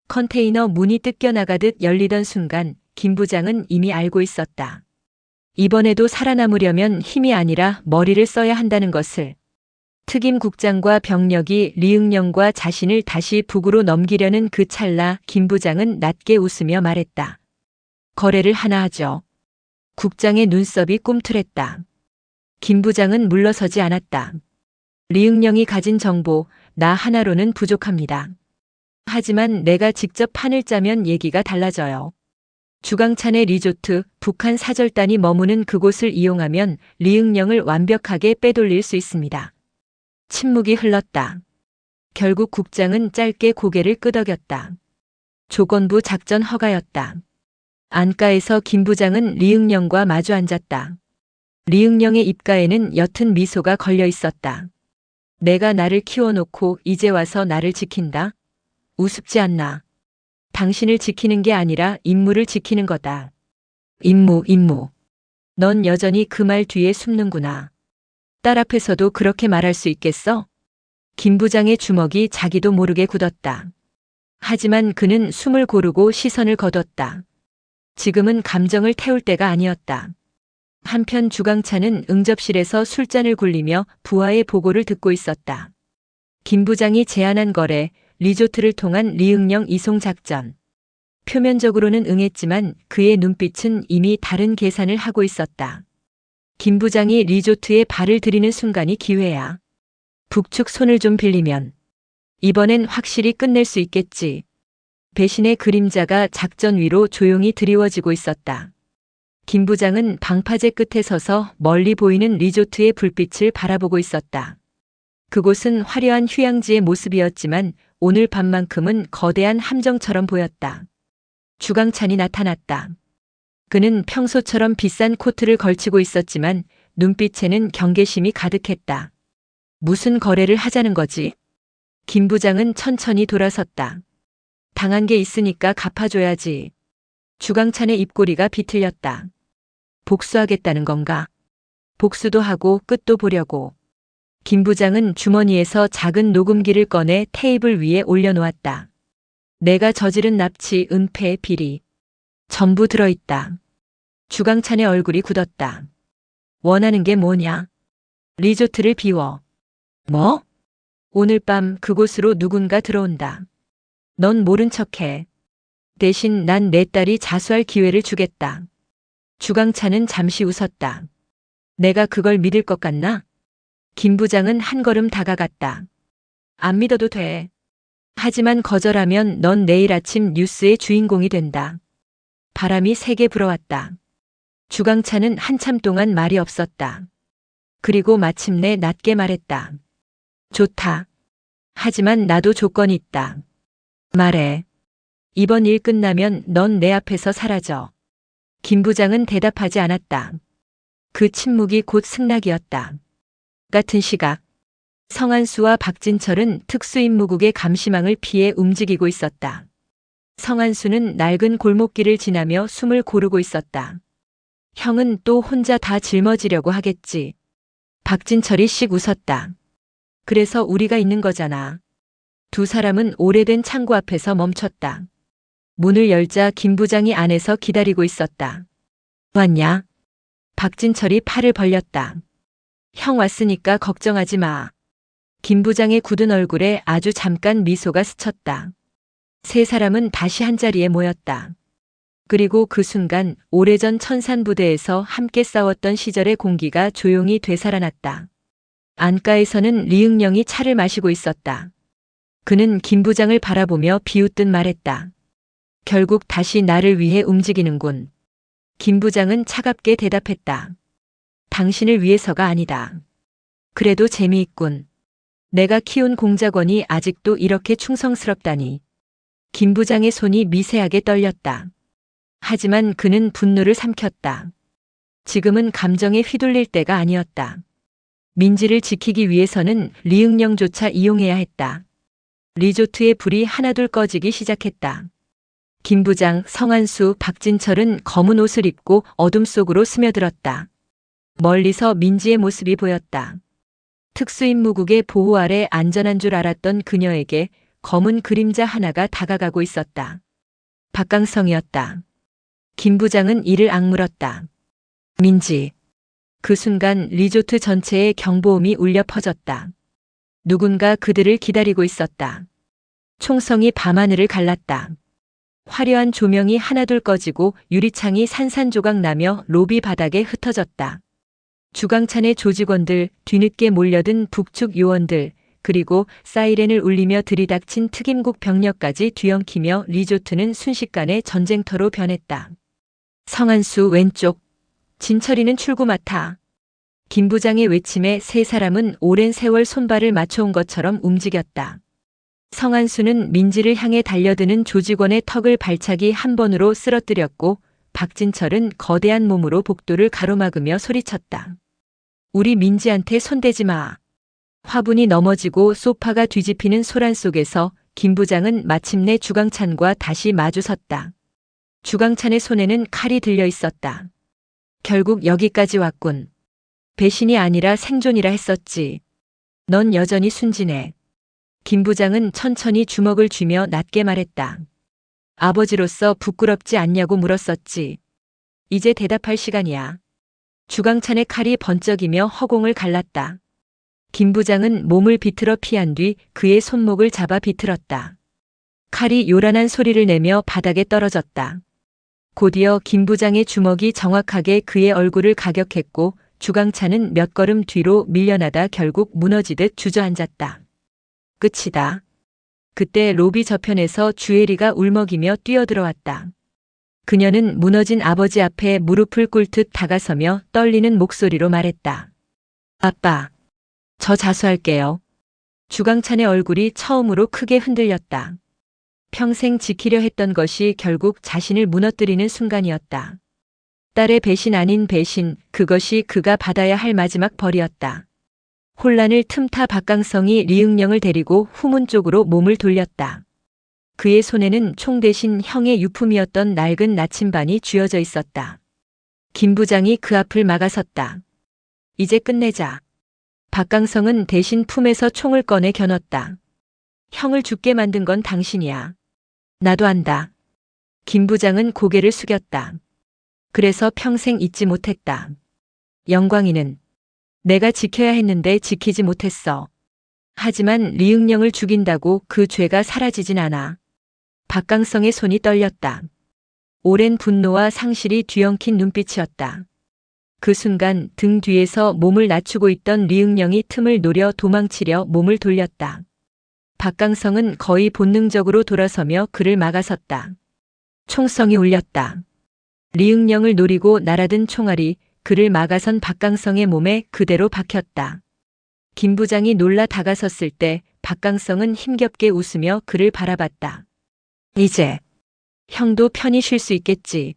컨테이너 문이 뜯겨나가듯 열리던 순간 김 부장은 이미 알고 있었다. 이번에도 살아남으려면 힘이 아니라 머리를 써야 한다는 것을. 특임국장과 병력이 리응령과 자신을 다시 북으로 넘기려는 그 찰나 김 부장은 낮게 웃으며 말했다. 거래를 하나 하죠. 국장의 눈썹이 꿈틀했다. 김 부장은 물러서지 않았다. 리응령이 가진 정보, 나 하나로는 부족합니다. 하지만 내가 직접 판을 짜면 얘기가 달라져요. 주강찬의 리조트, 북한 사절단이 머무는 그곳을 이용하면 리응령을 완벽하게 빼돌릴 수 있습니다. 침묵이 흘렀다. 결국 국장은 짧게 고개를 끄덕였다. 조건부 작전 허가였다. 안가에서 김 부장은 리응령과 마주 앉았다. 리응령의 입가에는 옅은 미소가 걸려 있었다. 내가 나를 키워놓고 이제 와서 나를 지킨다? 우습지 않나? 당신을 지키는 게 아니라 임무를 지키는 거다. 임무. 넌 여전히 그 말 뒤에 숨는구나. 딸 앞에서도 그렇게 말할 수 있겠어? 김 부장의 주먹이 자기도 모르게 굳었다. 하지만 그는 숨을 고르고 시선을 거뒀다. 지금은 감정을 태울 때가 아니었다. 한편 주강찬은 응접실에서 술잔을 굴리며 부하의 보고를 듣고 있었다. 김 부장이 제안한 거래, 리조트를 통한 리응령 이송 작전. 표면적으로는 응했지만 그의 눈빛은 이미 다른 계산을 하고 있었다. 김 부장이 리조트에 발을 들이는 순간이 기회야. 북측 손을 좀 빌리면 이번엔 확실히 끝낼 수 있겠지. 배신의 그림자가 작전 위로 조용히 드리워지고 있었다. 김 부장은 방파제 끝에 서서 멀리 보이는 리조트의 불빛을 바라보고 있었다. 그곳은 화려한 휴양지의 모습이었지만 오늘 밤만큼은 거대한 함정처럼 보였다. 주강찬이 나타났다. 그는 평소처럼 비싼 코트를 걸치고 있었지만 눈빛에는 경계심이 가득했다. 무슨 거래를 하자는 거지? 김 부장은 천천히 돌아섰다. 당한 게 있으니까 갚아줘야지. 주강찬의 입꼬리가 비틀렸다. 복수하겠다는 건가? 복수도 하고 끝도 보려고. 김 부장은 주머니에서 작은 녹음기를 꺼내 테이블 위에 올려놓았다. 내가 저지른 납치, 은폐, 비리. 전부 들어있다. 주강찬의 얼굴이 굳었다. 원하는 게 뭐냐? 리조트를 비워. 뭐? 오늘 밤 그곳으로 누군가 들어온다. 넌 모른 척해. 대신 난 내 딸이 자수할 기회를 주겠다. 주강찬은 잠시 웃었다. 내가 그걸 믿을 것 같나? 김 부장은 한 걸음 다가갔다. 안 믿어도 돼. 하지만 거절하면 넌 내일 아침 뉴스의 주인공이 된다. 바람이 세게 불어왔다. 주강찬은 한참 동안 말이 없었다. 그리고 마침내 낮게 말했다. 좋다. 하지만 나도 조건이 있다. 말해. 이번 일 끝나면 넌 내 앞에서 사라져. 김 부장은 대답하지 않았다. 그 침묵이 곧 승낙이었다. 같은 시각 성한수와 박진철은 특수임무국의 감시망을 피해 움직이고 있었다. 성한수는 낡은 골목길을 지나며 숨을 고르고 있었다. 형은 또 혼자 다 짊어지려고 하겠지. 박진철이 씩 웃었다. 그래서 우리가 있는 거잖아. 두 사람은 오래된 창고 앞에서 멈췄다. 문을 열자 김 부장이 안에서 기다리고 있었다. 왔냐? 박진철이 팔을 벌렸다. 형 왔으니까 걱정하지 마. 김 부장의 굳은 얼굴에 아주 잠깐 미소가 스쳤다. 세 사람은 다시 한자리에 모였다. 그리고 그 순간 오래전 천산부대에서 함께 싸웠던 시절의 공기가 조용히 되살아났다. 안가에서는 리응령이 차를 마시고 있었다. 그는 김 부장을 바라보며 비웃듯 말했다. 결국 다시 나를 위해 움직이는군. 김 부장은 차갑게 대답했다. 당신을 위해서가 아니다. 그래도 재미있군. 내가 키운 공작원이 아직도 이렇게 충성스럽다니. 김 부장의 손이 미세하게 떨렸다. 하지만 그는 분노를 삼켰다. 지금은 감정에 휘둘릴 때가 아니었다. 민지를 지키기 위해서는 리응령조차 이용해야 했다. 리조트의 불이 하나둘 꺼지기 시작했다. 김 부장, 성한수, 박진철은 검은 옷을 입고 어둠 속으로 스며들었다. 멀리서 민지의 모습이 보였다. 특수임무국의 보호 아래 안전한 줄 알았던 그녀에게 검은 그림자 하나가 다가가고 있었다. 박강성이었다. 김 부장은 이를 악물었다. 민지. 그 순간 리조트 전체에 경보음이 울려 퍼졌다. 누군가 그들을 기다리고 있었다. 총성이 밤하늘을 갈랐다. 화려한 조명이 하나둘 꺼지고 유리창이 산산조각 나며 로비 바닥에 흩어졌다. 주광찬의 조직원들, 뒤늦게 몰려든 북측 요원들, 그리고 사이렌을 울리며 들이닥친 특임국 병력까지 뒤엉키며 리조트는 순식간에 전쟁터로 변했다. 성한수 왼쪽. 진철이는 출구 맡아. 김 부장의 외침에 세 사람은 오랜 세월 손발을 맞춰온 것처럼 움직였다. 성한수는 민지를 향해 달려드는 조직원의 턱을 발차기 한 번으로 쓰러뜨렸고 박진철은 거대한 몸으로 복도를 가로막으며 소리쳤다. 우리 민지한테 손대지 마. 화분이 넘어지고 소파가 뒤집히는 소란 속에서 김 부장은 마침내 주광찬과 다시 마주섰다. 주광찬의 손에는 칼이 들려 있었다. 결국 여기까지 왔군. 배신이 아니라 생존이라 했었지. 넌 여전히 순진해. 김 부장은 천천히 주먹을 쥐며 낮게 말했다. 아버지로서 부끄럽지 않냐고 물었었지. 이제 대답할 시간이야. 주광찬의 칼이 번쩍이며 허공을 갈랐다. 김 부장은 몸을 비틀어 피한 뒤 그의 손목을 잡아 비틀었다. 칼이 요란한 소리를 내며 바닥에 떨어졌다. 곧이어 김 부장의 주먹이 정확하게 그의 얼굴을 가격했고 주광찬은 몇 걸음 뒤로 밀려나다 결국 무너지듯 주저앉았다. 끝이다. 그때 로비 저편에서 주애리가 울먹이며 뛰어들어왔다. 그녀는 무너진 아버지 앞에 무릎을 꿇듯 다가서며 떨리는 목소리로 말했다. 아빠, 저 자수할게요. 주광찬의 얼굴이 처음으로 크게 흔들렸다. 평생 지키려 했던 것이 결국 자신을 무너뜨리는 순간이었다. 딸의 배신 아닌 배신, 그것이 그가 받아야 할 마지막 벌이었다. 혼란을 틈타 박강성이 리응령을 데리고 후문 쪽으로 몸을 돌렸다. 그의 손에는 총 대신 형의 유품이었던 낡은 나침반이 쥐어져 있었다. 김 부장이 그 앞을 막아섰다. 이제 끝내자. 박강성은 대신 품에서 총을 꺼내 겨눴다. 형을 죽게 만든 건 당신이야. 나도 안다. 김 부장은 고개를 숙였다. 그래서 평생 잊지 못했다. 영광이는 내가 지켜야 했는데 지키지 못했어. 하지만 리응령을 죽인다고 그 죄가 사라지진 않아. 박강성의 손이 떨렸다. 오랜 분노와 상실이 뒤엉킨 눈빛이었다. 그 순간 등 뒤에서 몸을 낮추고 있던 리응령이 틈을 노려 도망치려 몸을 돌렸다. 박강성은 거의 본능적으로 돌아서며 그를 막아섰다. 총성이 울렸다. 리응령을 노리고 날아든 총알이 그를 막아선 박강성의 몸에 그대로 박혔다. 김 부장이 놀라 다가섰을 때 박강성은 힘겹게 웃으며 그를 바라봤다. 이제 형도 편히 쉴 수 있겠지.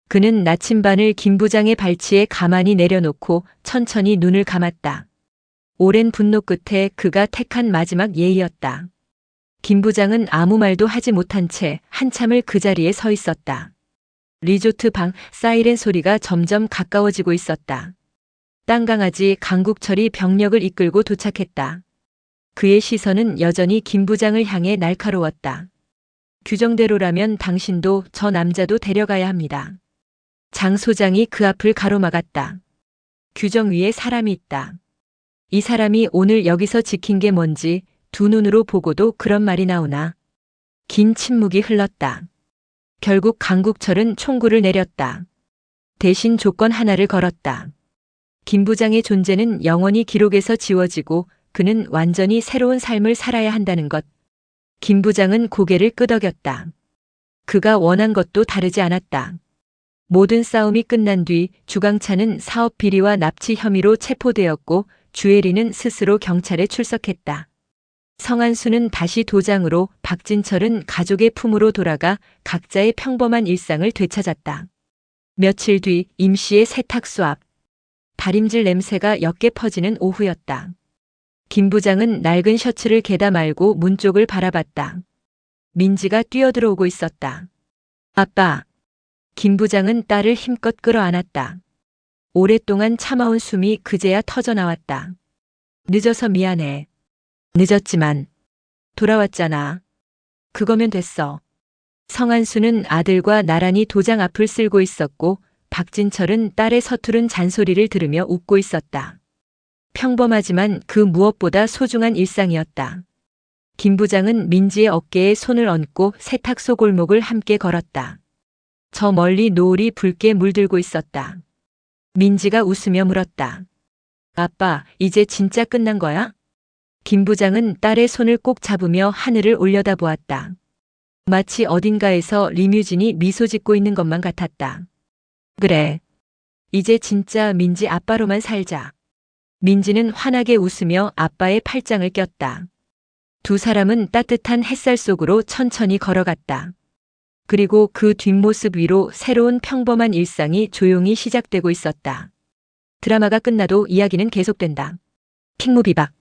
그는 나침반을 김 부장의 발치에 가만히 내려놓고 천천히 눈을 감았다. 오랜 분노 끝에 그가 택한 마지막 예의였다. 김 부장은 아무 말도 하지 못한 채 한참을 그 자리에 서 있었다. 리조트 방 사이렌 소리가 점점 가까워지고 있었다. 땅강아지 강국철이 병력을 이끌고 도착했다. 그의 시선은 여전히 김 부장을 향해 날카로웠다. 규정대로라면 당신도 저 남자도 데려가야 합니다. 장 소장이 그 앞을 가로막았다. 규정 위에 사람이 있다. 이 사람이 오늘 여기서 지킨 게 뭔지 두 눈으로 보고도 그런 말이 나오나. 긴 침묵이 흘렀다. 결국 강국철은 총구를 내렸다. 대신 조건 하나를 걸었다. 김 부장의 존재는 영원히 기록에서 지워지고 그는 완전히 새로운 삶을 살아야 한다는 것. 김 부장은 고개를 끄덕였다. 그가 원한 것도 다르지 않았다. 모든 싸움이 끝난 뒤 주광찬은 사업 비리와 납치 혐의로 체포되었고 주애리는 스스로 경찰에 출석했다. 성한수는 다시 도장으로, 박진철은 가족의 품으로 돌아가 각자의 평범한 일상을 되찾았다. 며칠 뒤 임시의 세탁소 앞. 다림질 냄새가 옅게 퍼지는 오후였다. 김 부장은 낡은 셔츠를 개다 말고 문 쪽을 바라봤다. 민지가 뛰어들어오고 있었다. 아빠. 김 부장은 딸을 힘껏 끌어안았다. 오랫동안 참아온 숨이 그제야 터져나왔다. 늦어서 미안해. 늦었지만 돌아왔잖아. 그거면 됐어. 성한수는 아들과 나란히 도장 앞을 쓸고 있었고 박진철은 딸의 서투른 잔소리를 들으며 웃고 있었다. 평범하지만 그 무엇보다 소중한 일상이었다. 김 부장은 민지의 어깨에 손을 얹고 세탁소 골목을 함께 걸었다. 저 멀리 노을이 붉게 물들고 있었다. 민지가 웃으며 물었다. 아빠, 이제 진짜 끝난 거야? 김 부장은 딸의 손을 꼭 잡으며 하늘을 올려다보았다. 마치 어딘가에서 리뮤진이 미소 짓고 있는 것만 같았다. 그래. 이제 진짜 민지 아빠로만 살자. 민지는 환하게 웃으며 아빠의 팔짱을 꼈다. 두 사람은 따뜻한 햇살 속으로 천천히 걸어갔다. 그리고 그 뒷모습 위로 새로운 평범한 일상이 조용히 시작되고 있었다. 드라마가 끝나도 이야기는 계속된다. 킹무비박.